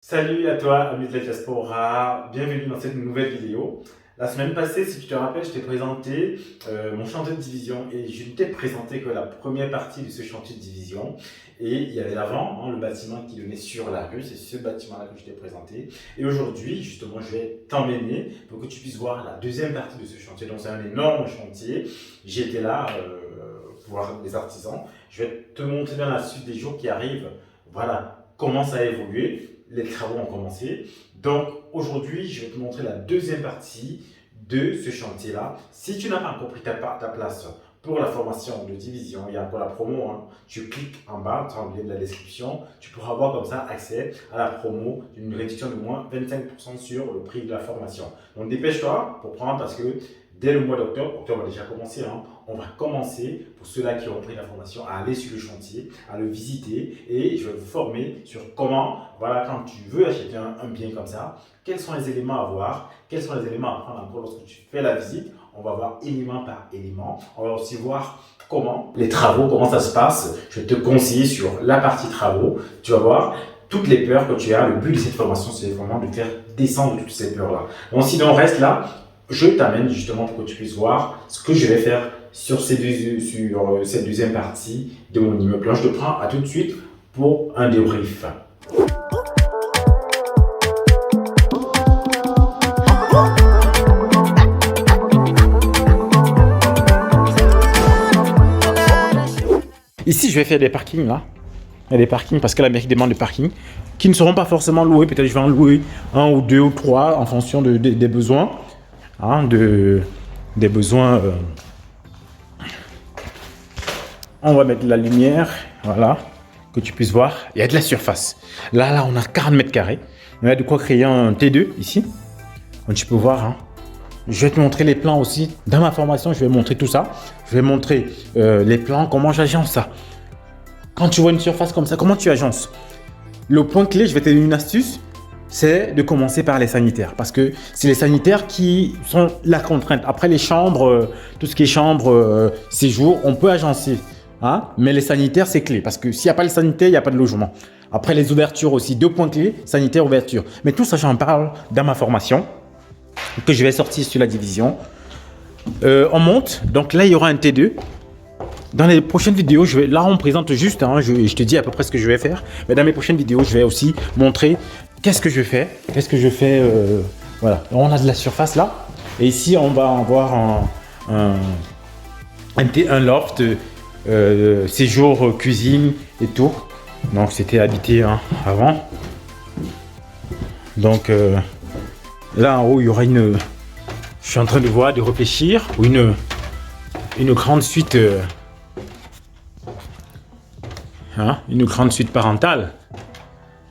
Salut à toi, amis de la diaspora, bienvenue dans cette nouvelle vidéo. La semaine passée, si tu te rappelles, je t'ai présenté mon chantier de division et je ne t'ai présenté que la première partie de ce chantier de division. Et il y avait l'avant, le bâtiment qui donnait sur la rue, c'est ce bâtiment-là que je t'ai présenté. Et aujourd'hui, justement, je vais t'emmener pour que tu puisses voir la deuxième partie de ce chantier. Donc c'est un énorme chantier, j'étais là pour voir les artisans. Je vais te montrer dans la suite des jours qui arrivent, voilà, comment ça a évolué. Les travaux ont commencé. Donc aujourd'hui, je vais te montrer la deuxième partie de ce chantier-là. Si tu n'as pas encore pris ta place pour la formation de division, il y a encore la promo, tu cliques en bas, dans le lien de la description, tu pourras avoir comme ça accès à la promo d'une réduction de moins 25% sur le prix de la formation. Donc dépêche-toi pour prendre parce que dès le mois d'octobre, octobre a déjà commencé, on va commencer, pour ceux-là qui ont pris la formation, à aller sur le chantier, à le visiter et je vais vous former sur comment, voilà, quand tu veux acheter un bien comme ça, quels sont les éléments à voir, quels sont les éléments à prendre en compte lorsque tu fais la visite. On va voir élément par élément. On va aussi voir comment les travaux, comment ça se passe. Je vais te conseiller sur la partie travaux. Tu vas voir toutes les peurs que tu as. Le but de cette formation, c'est vraiment de faire descendre toutes ces peurs-là. Donc, si on reste là, je t'amène justement pour que tu puisses voir ce que je vais faire sur cette deuxième partie de mon immeuble. Alors, je te prends à tout de suite pour un débrief. Ici, je vais faire des parkings là. Il y a des parkings parce que la mairie demande des parkings qui ne seront pas forcément loués. Peut-être que je vais en louer un ou deux ou trois en fonction des besoins. Des besoins. On va mettre de la lumière, voilà, que tu puisses voir. Il y a de la surface. Là, on a 40 mètres carrés. On a de quoi créer un T2 ici. Donc, tu peux voir. Je vais te montrer les plans aussi. Dans ma formation, je vais montrer tout ça. Je vais montrer les plans, comment j'agence ça. Quand tu vois une surface comme ça, comment tu agences? Le point clé, je vais te donner une astuce, c'est de commencer par les sanitaires. Parce que c'est les sanitaires qui sont la contrainte. Après les chambres, tout ce qui est chambre, séjour, on peut agencer. Mais les sanitaires, c'est clé. Parce que s'il n'y a pas les sanitaires, il n'y a pas de logement. Après les ouvertures aussi, 2 points clés, sanitaire, ouverture. Mais tout ça, j'en parle dans ma formation que je vais sortir sur la division. On monte, donc là il y aura un T2. Dans les prochaines vidéos, là on présente juste, je te dis à peu près ce que je vais faire. Mais dans mes prochaines vidéos, je vais aussi montrer qu'est-ce que je fais. Voilà, on a de la surface là. Et ici, on va avoir un loft, séjour, cuisine et tout. Donc c'était habité avant. Donc là en haut, il y aura une... Je suis en train de réfléchir, ou une grande suite, une grande suite parentale.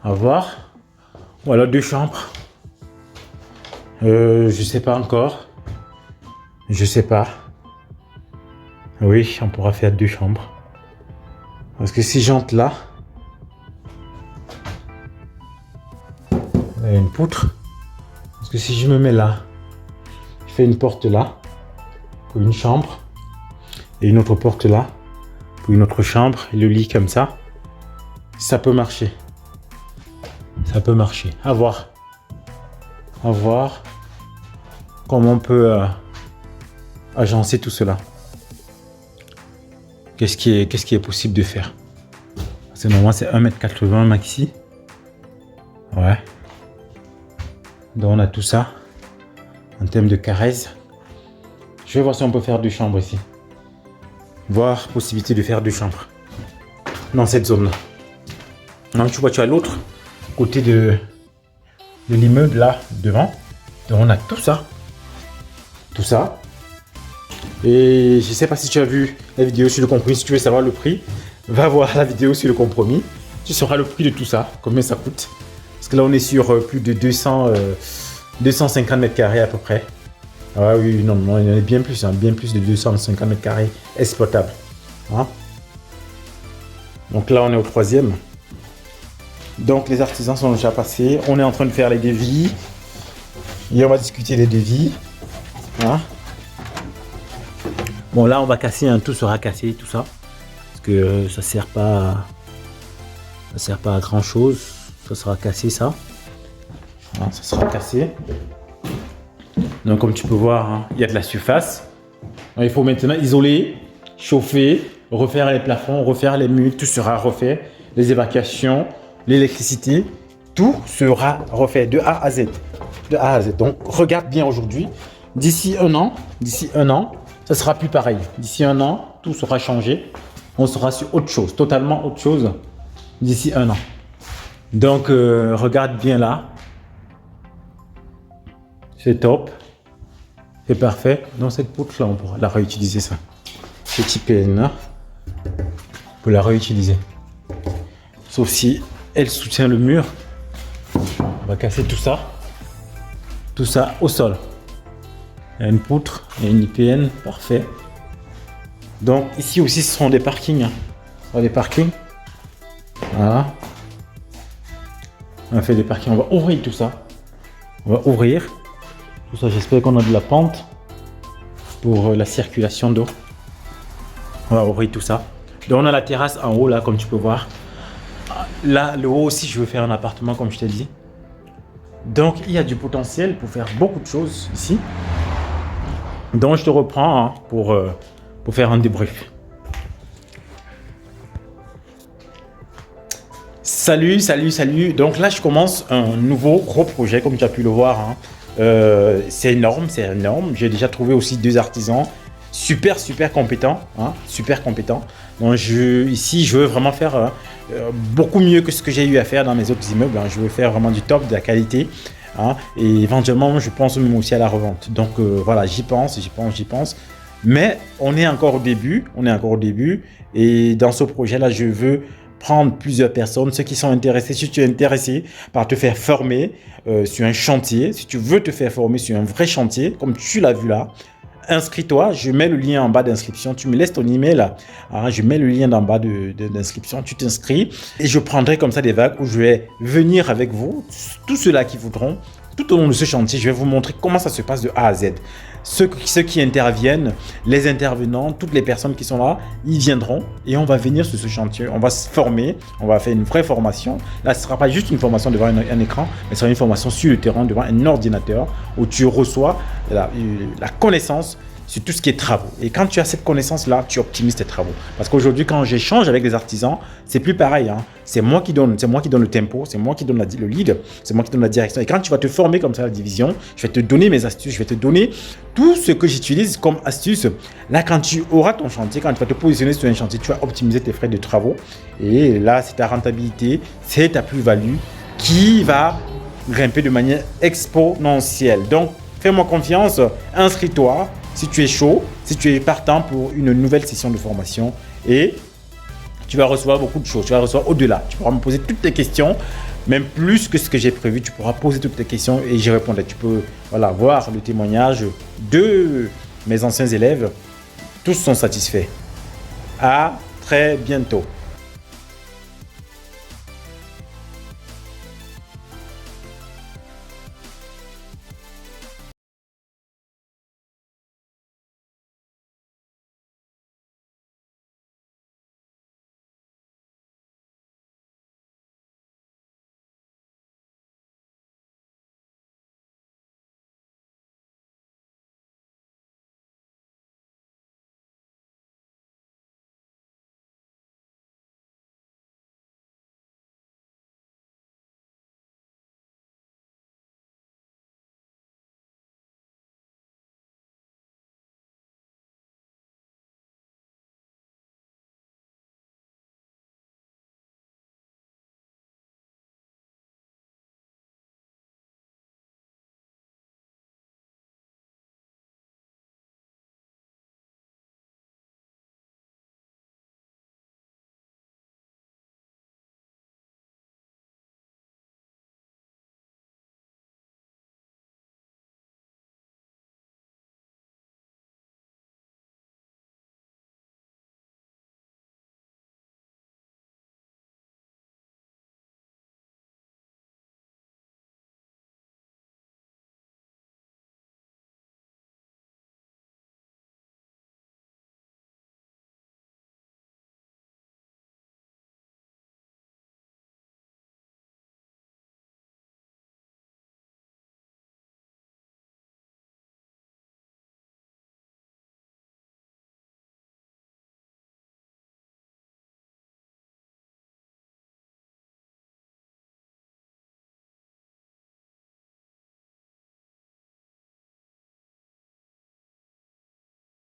À voir. Voilà, 2 chambres. Je sais pas encore. Je sais pas. Oui, on pourra faire 2 chambres. Parce que si j'entre là, il y a une poutre. Parce que si je me mets là, je fais une porte là pour une chambre et une autre porte là pour une autre chambre et le lit comme ça, ça peut marcher. Ça peut marcher. À voir comment on peut agencer tout cela. Qu'est-ce qui est possible de faire? Parce que normalement c'est 1,80 m maxi. Ouais. Donc on a tout ça. En termes de caresse, je vais voir si on peut faire 2 chambres ici. Voir possibilité de faire 2 chambres dans cette zone-là. Donc tu vois, tu as l'autre côté de l'immeuble là devant. Donc on a tout ça. Tout ça. Et je ne sais pas si tu as vu la vidéo sur le compromis. Si tu veux savoir le prix, va voir la vidéo sur le compromis. Tu sauras le prix de tout ça, combien ça coûte. Parce que là on est sur plus de 250 mètres carrés à peu près. Ah oui, non, il y en a bien plus de 250 mètres carrés exploitables. Donc là, on est au 3e. Donc les artisans sont déjà passés. On est en train de faire les devis. Et on va discuter des devis. Bon, là, on va casser, tout sera cassé, tout ça. Parce que ça sert pas à grand chose. Ça sera cassé, ça. Hein, ça sera cassé. Donc comme tu peux voir, hein, il y a de la surface. Donc, il faut maintenant isoler, chauffer, refaire les plafonds, refaire les murs, tout sera refait. Les évacuations, l'électricité, tout sera refait de A à Z. De A à Z. Donc regarde bien aujourd'hui. D'ici un an, ça sera plus pareil. D'ici un an, tout sera changé. On sera sur autre chose, totalement autre chose d'ici un an. Donc regarde bien là. C'est top. C'est parfait. Dans cette poutre là, on pourra la réutiliser ça. Petit PN là. On peut la réutiliser. Sauf si elle soutient le mur. On va casser tout ça. Tout ça au sol. Il y a une poutre et une IPN. Parfait. Donc ici aussi ce seront des parkings. Hein. Ce seront des parkings. Voilà. On a fait des parkings. On va ouvrir tout ça. On va ouvrir. Tout ça, j'espère qu'on a de la pente pour la circulation d'eau. On va ouvrir tout ça. Donc on a la terrasse en haut là, comme tu peux voir. Là, le haut aussi, je veux faire un appartement comme je t'ai dit. Donc il y a du potentiel pour faire beaucoup de choses ici. Donc je te reprends hein, pour faire un débrief. Salut. Donc là, je commence un nouveau gros projet, comme tu as pu le voir. Hein. C'est énorme. J'ai déjà trouvé aussi 2 artisans super compétents. Hein, super compétents. Donc ici, je veux vraiment faire beaucoup mieux que ce que j'ai eu à faire dans mes autres immeubles. Hein. Je veux faire vraiment du top, de la qualité. Hein, et éventuellement, je pense même aussi à la revente. Donc voilà, j'y pense. Mais on est encore au début. Et dans ce projet-là, je veux prendre plusieurs personnes, ceux qui sont intéressés. Si tu es intéressé par te faire former sur un chantier, si tu veux te faire former sur un vrai chantier, comme tu l'as vu là, inscris-toi. Je mets le lien en bas d'inscription. Tu me laisses ton email. Hein, je mets le lien en bas d'inscription. Tu t'inscris et je prendrai comme ça des vagues où je vais venir avec vous, tous ceux-là qui voudront, tout au long de ce chantier, je vais vous montrer comment ça se passe de A à Z. Ceux qui interviennent, les intervenants, toutes les personnes qui sont là, ils viendront et on va venir sur ce chantier. On va se former, on va faire une vraie formation. Là, ce ne sera pas juste une formation devant un écran, mais ce sera une formation sur le terrain, devant un ordinateur où tu reçois la connaissance sur tout ce qui est travaux. Et quand tu as cette connaissance-là, tu optimises tes travaux. Parce qu'aujourd'hui, quand j'échange avec des artisans, c'est plus pareil. Hein. C'est moi qui donne le tempo, c'est moi qui donne le lead, c'est moi qui donne la direction. Et quand tu vas te former comme ça à la division, je vais te donner mes astuces, je vais te donner tout ce que j'utilise comme astuce. Là, quand tu auras ton chantier, quand tu vas te positionner sur un chantier, tu vas optimiser tes frais de travaux. Et là, c'est ta rentabilité, c'est ta plus-value qui va grimper de manière exponentielle. Donc, fais-moi confiance, inscris-toi. Si tu es chaud, si tu es partant pour une nouvelle session de formation et tu vas recevoir beaucoup de choses, tu vas recevoir au-delà. Tu pourras me poser toutes tes questions, même plus que ce que j'ai prévu. Tu pourras poser toutes tes questions et j'y répondrai. Tu peux voir le témoignage de mes anciens élèves. Tous sont satisfaits. À très bientôt.